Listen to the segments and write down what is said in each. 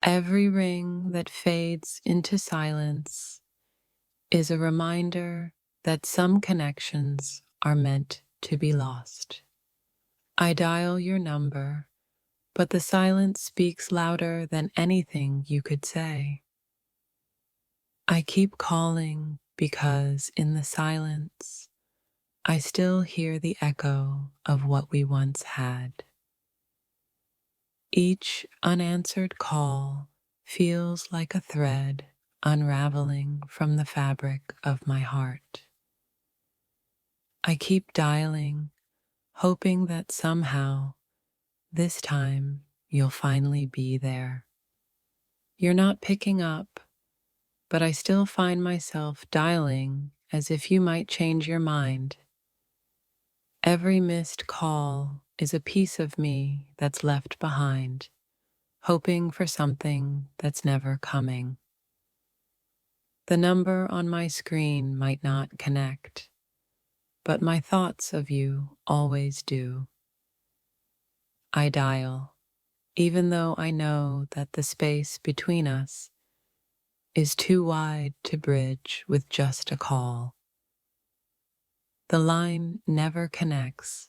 Every ring that fades into silence is a reminder that some connections are meant to be lost. I dial your number, but the silence speaks louder than anything you could say. I keep calling because in the silence, I still hear the echo of what we once had. Each unanswered call feels like a thread unraveling from the fabric of my heart. I keep dialing, hoping that somehow, this time, you'll finally be there. You're not picking up, but I still find myself dialing as if you might change your mind. Every missed call is a piece of me that's left behind, hoping for something that's never coming. The number on my screen might not connect, but my thoughts of you always do. I dial, even though I know that the space between us is too wide to bridge with just a call. The line never connects,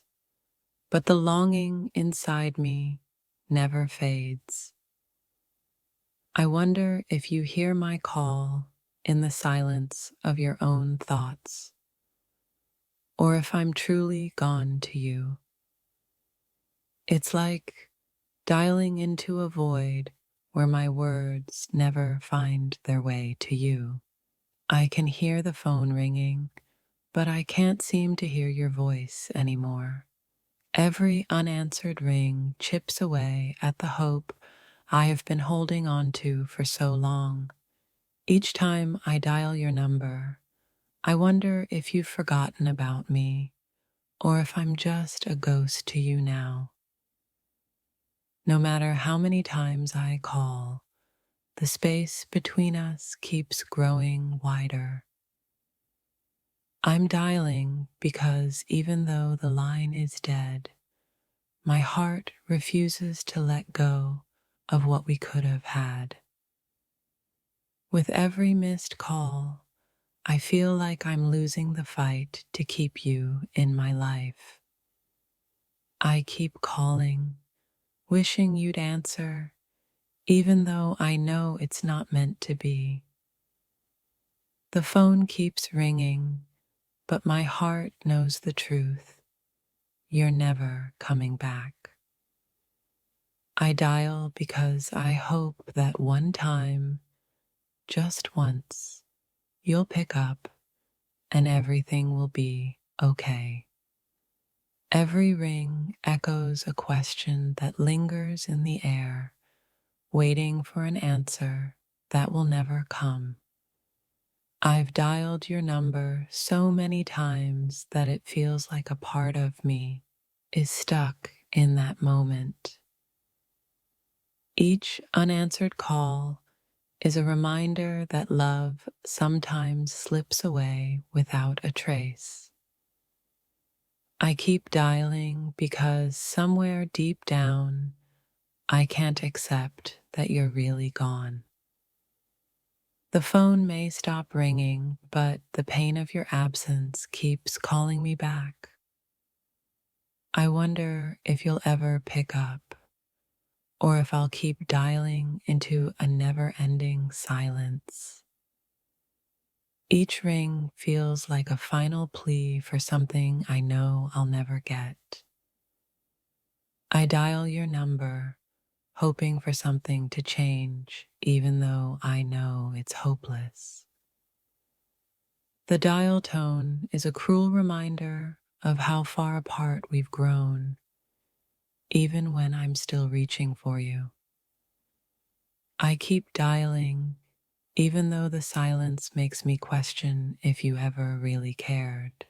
but the longing inside me never fades. I wonder if you hear my call in the silence of your own thoughts, or if I'm truly gone to you. It's like dialing into a void where my words never find their way to you. I can hear the phone ringing, but I can't seem to hear your voice anymore. Every unanswered ring chips away at the hope I have been holding on to for so long. Each time I dial your number, I wonder if you've forgotten about me, or if I'm just a ghost to you now. No matter how many times I call, the space between us keeps growing wider. I'm dialing because even though the line is dead, my heart refuses to let go of what we could have had. With every missed call, I feel like I'm losing the fight to keep you in my life. I keep calling, wishing you'd answer, even though I know it's not meant to be. The phone keeps ringing, but my heart knows the truth. You're never coming back. I dial because I hope that one time, just once, you'll pick up and everything will be okay. Every ring echoes a question that lingers in the air, waiting for an answer that will never come. I've dialed your number so many times that it feels like a part of me is stuck in that moment. Each unanswered call is a reminder that love sometimes slips away without a trace. I keep dialing because somewhere deep down, I can't accept that you're really gone. The phone may stop ringing, but the pain of your absence keeps calling me back. I wonder if you'll ever pick up, or if I'll keep dialing into a never-ending silence. Each ring feels like a final plea for something I know I'll never get. I dial your number, hoping for something to change, even though I know it's hopeless. The dial tone is a cruel reminder of how far apart we've grown, even when I'm still reaching for you. I keep dialing, even though the silence makes me question if you ever really cared.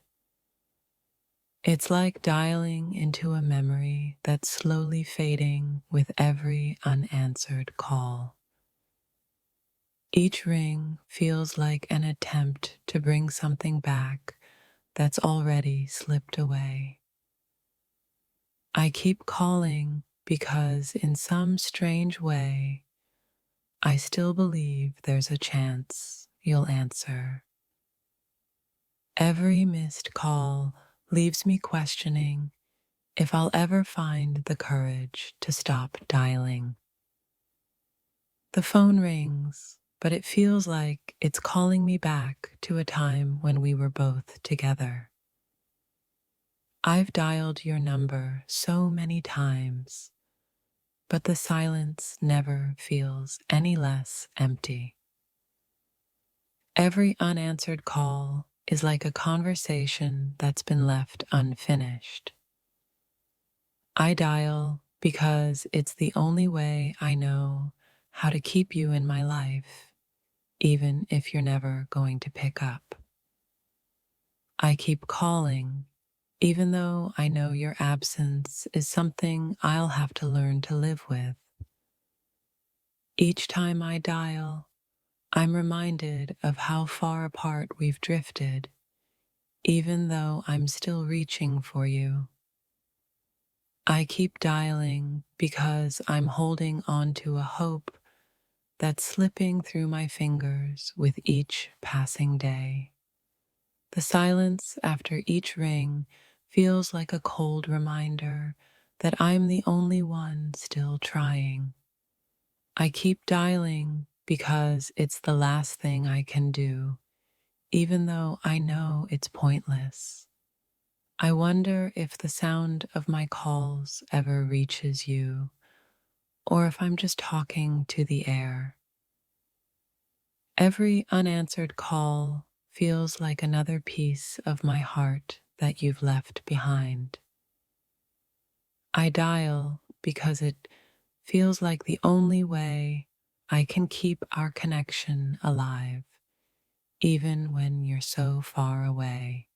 It's like dialing into a memory that's slowly fading with every unanswered call. Each ring feels like an attempt to bring something back that's already slipped away. I keep calling because in some strange way, still believe there's a chance you'll answer. Every missed call leaves me questioning if I'll ever find the courage to stop dialing. The phone rings, but it feels like it's calling me back to a time when we were both together. I've dialed your number so many times, but the silence never feels any less empty. Every unanswered call is like a conversation that's been left unfinished. I dial because it's the only way I know how to keep you in my life, even if you're never going to pick up. I keep calling, even though I know your absence is something I'll have to learn to live with. Each time I dial, I'm reminded of how far apart we've drifted, even though I'm still reaching for you. I keep dialing because I'm holding on to a hope that's slipping through my fingers with each passing day. The silence after each ring feels like a cold reminder that I'm the only one still trying. I keep dialing because it's the last thing I can do, even though I know it's pointless. I wonder if the sound of my calls ever reaches you, or if I'm just talking to the air. Every unanswered call feels like another piece of my heart that you've left behind. I dial because it feels like the only way I can keep our connection alive, even when you're so far away.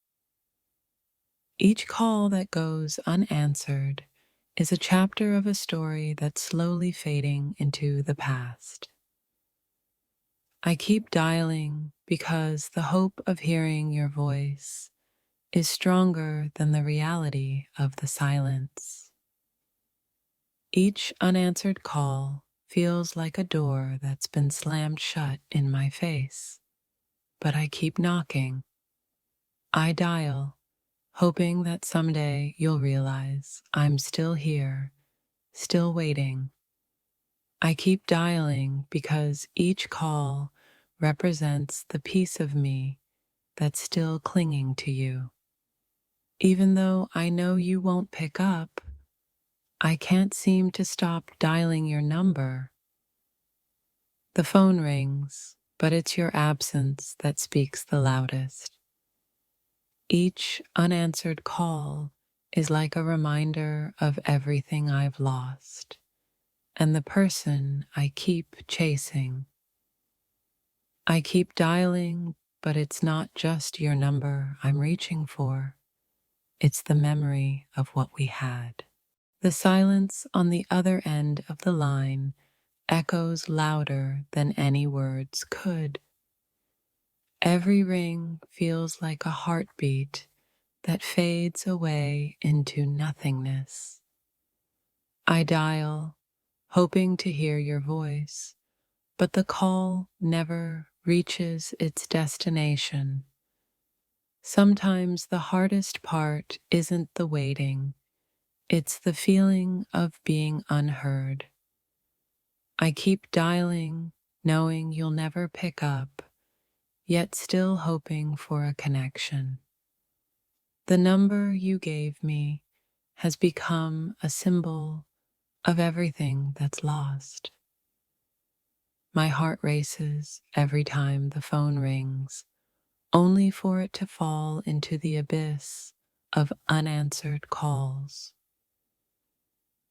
Each call that goes unanswered is a chapter of a story that's slowly fading into the past. I keep dialing because the hope of hearing your voice is stronger than the reality of the silence. Each unanswered call feels like a door that's been slammed shut in my face, but I keep knocking. I dial, hoping that someday you'll realize I'm still here, still waiting. I keep dialing because each call represents the piece of me that's still clinging to you. Even though I know you won't pick up, I can't seem to stop dialing your number. The phone rings, but it's your absence that speaks the loudest. Each unanswered call is like a reminder of everything I've lost and the person I keep chasing. I keep dialing, but it's not just your number I'm reaching for. It's the memory of what we had. The silence on the other end of the line echoes louder than any words could. Every ring feels like a heartbeat that fades away into nothingness. I dial, hoping to hear your voice, but the call never reaches its destination. Sometimes the hardest part isn't the waiting, it's the feeling of being unheard. I keep dialing, knowing you'll never pick up, yet still hoping for a connection. The number you gave me has become a symbol of everything that's lost. My heart races every time the phone rings, only for it to fall into the abyss of unanswered calls.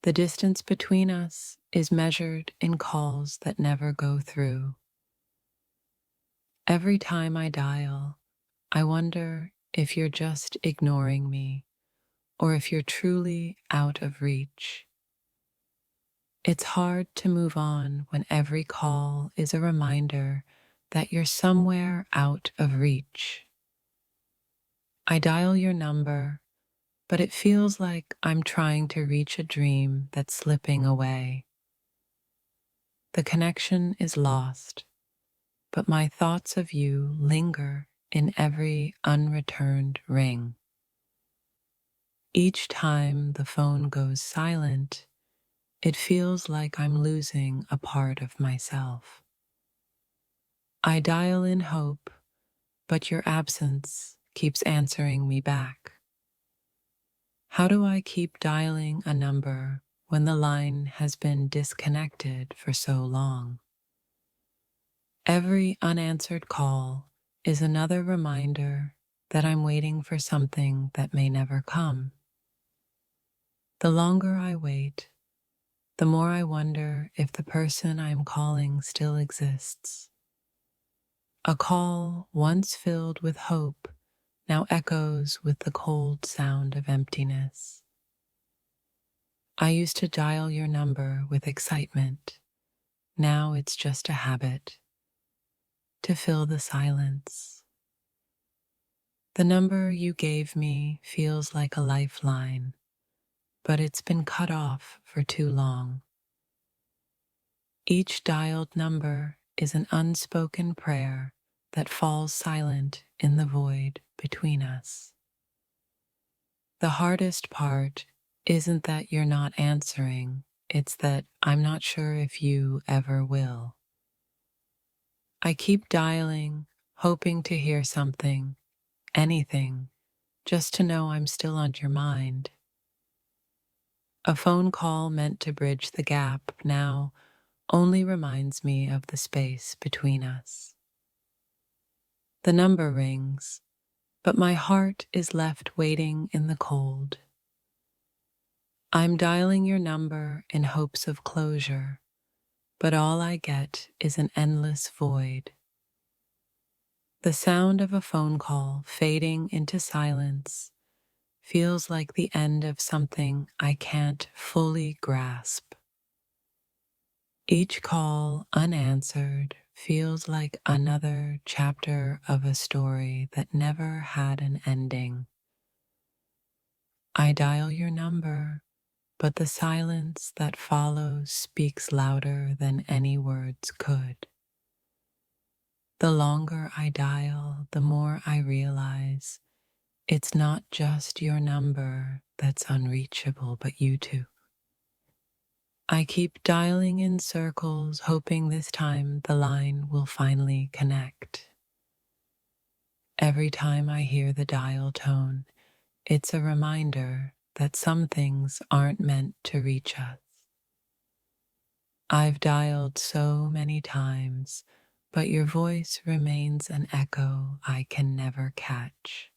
The distance between us is measured in calls that never go through. Every time I dial, I wonder if you're just ignoring me or if you're truly out of reach. It's hard to move on when every call is a reminder that you're somewhere out of reach. I dial your number, but it feels like I'm trying to reach a dream that's slipping away. The connection is lost, but my thoughts of you linger in every unreturned ring. Each time the phone goes silent, it feels like I'm losing a part of myself. I dial in hope, but your absence keeps answering me back. How do I keep dialing a number when the line has been disconnected for so long? Every unanswered call is another reminder that I'm waiting for something that may never come. The longer I wait, the more I wonder if the person I'm calling still exists. A call once filled with hope now echoes with the cold sound of emptiness. I used to dial your number with excitement. Now it's just a habit to fill the silence. The number you gave me feels like a lifeline, but it's been cut off for too long. Each dialed number is an unspoken prayer that falls silent in the void between us. The hardest part isn't that you're not answering, it's that I'm not sure if you ever will. I keep dialing, hoping to hear something, anything, just to know I'm still on your mind. A phone call meant to bridge the gap now only reminds me of the space between us. The number rings, but my heart is left waiting in the cold. I'm dialing your number in hopes of closure, but all I get is an endless void. The sound of a phone call fading into silence feels like the end of something I can't fully grasp. Each call unanswered feels like another chapter of a story that never had an ending. I dial your number, but the silence that follows speaks louder than any words could. The longer I dial, the more I realize it's not just your number that's unreachable, but you too. I keep dialing in circles, hoping this time the line will finally connect. Every time I hear the dial tone, it's a reminder that some things aren't meant to reach us. I've dialed so many times, but your voice remains an echo I can never catch.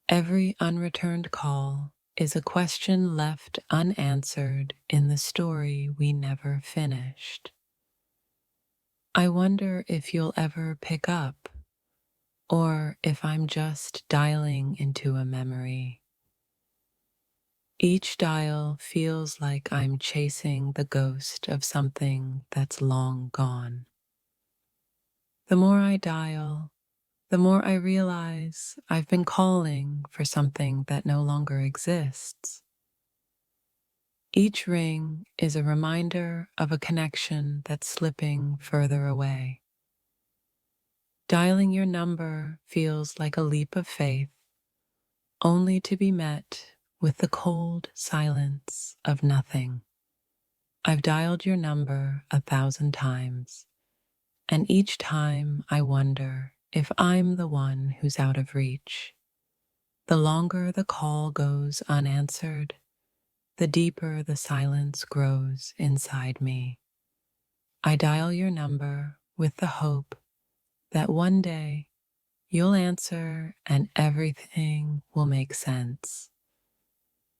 Every unreturned call is a question left unanswered in the story we never finished. I wonder if you'll ever pick up, or if I'm just dialing into a memory. Each dial feels like I'm chasing the ghost of something that's long gone. The more I dial, the more I realize I've been calling for something that no longer exists. Each ring is a reminder of a connection that's slipping further away. Dialing your number feels like a leap of faith, only to be met with the cold silence of nothing. I've dialed your number 1,000 times, and each time I wonder if I'm the one who's out of reach. The longer the call goes unanswered, the deeper the silence grows inside me. I dial your number with the hope that one day you'll answer and everything will make sense.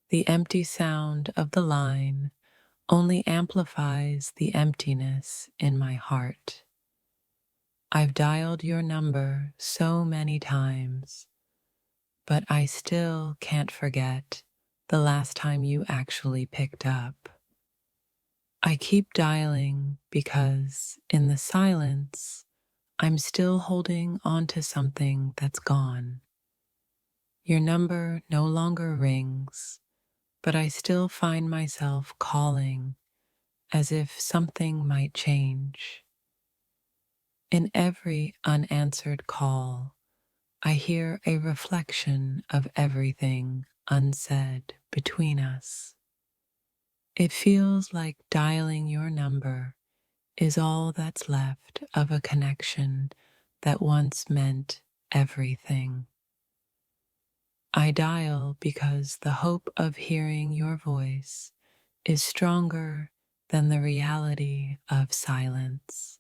The empty sound of the line only amplifies the emptiness in my heart. I've dialed your number so many times, but I still can't forget the last time you actually picked up. I keep dialing because, in the silence, I'm still holding onto something that's gone. Your number no longer rings, but I still find myself calling, as if something might change. In every unanswered call, I hear a reflection of everything unsaid between us. It feels like dialing your number is all that's left of a connection that once meant everything. I dial because the hope of hearing your voice is stronger than the reality of silence.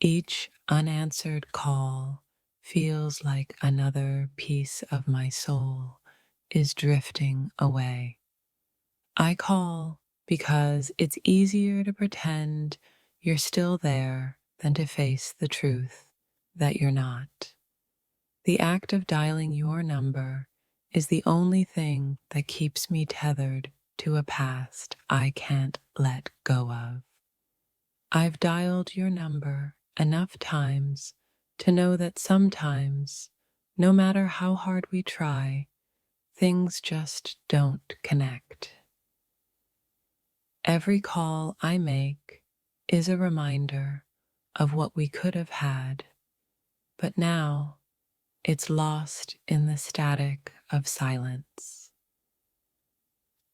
Each unanswered call feels like another piece of my soul is drifting away. I call because it's easier to pretend you're still there than to face the truth that you're not. The act of dialing your number is the only thing that keeps me tethered to a past I can't let go of. I've dialed your number enough times to know that sometimes, no matter how hard we try, things just don't connect. Every call I make is a reminder of what we could have had, but now it's lost in the static of silence.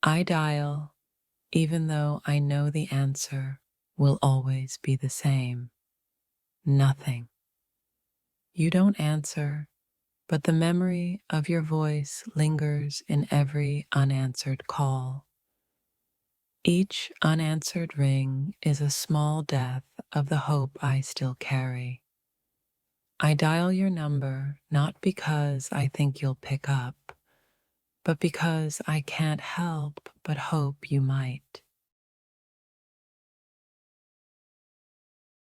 I dial even though I know the answer will always be the same: nothing. You don't answer, but the memory of your voice lingers in every unanswered call. Each unanswered ring is a small death of the hope I still carry. I dial your number not because I think you'll pick up, but because I can't help but hope you might.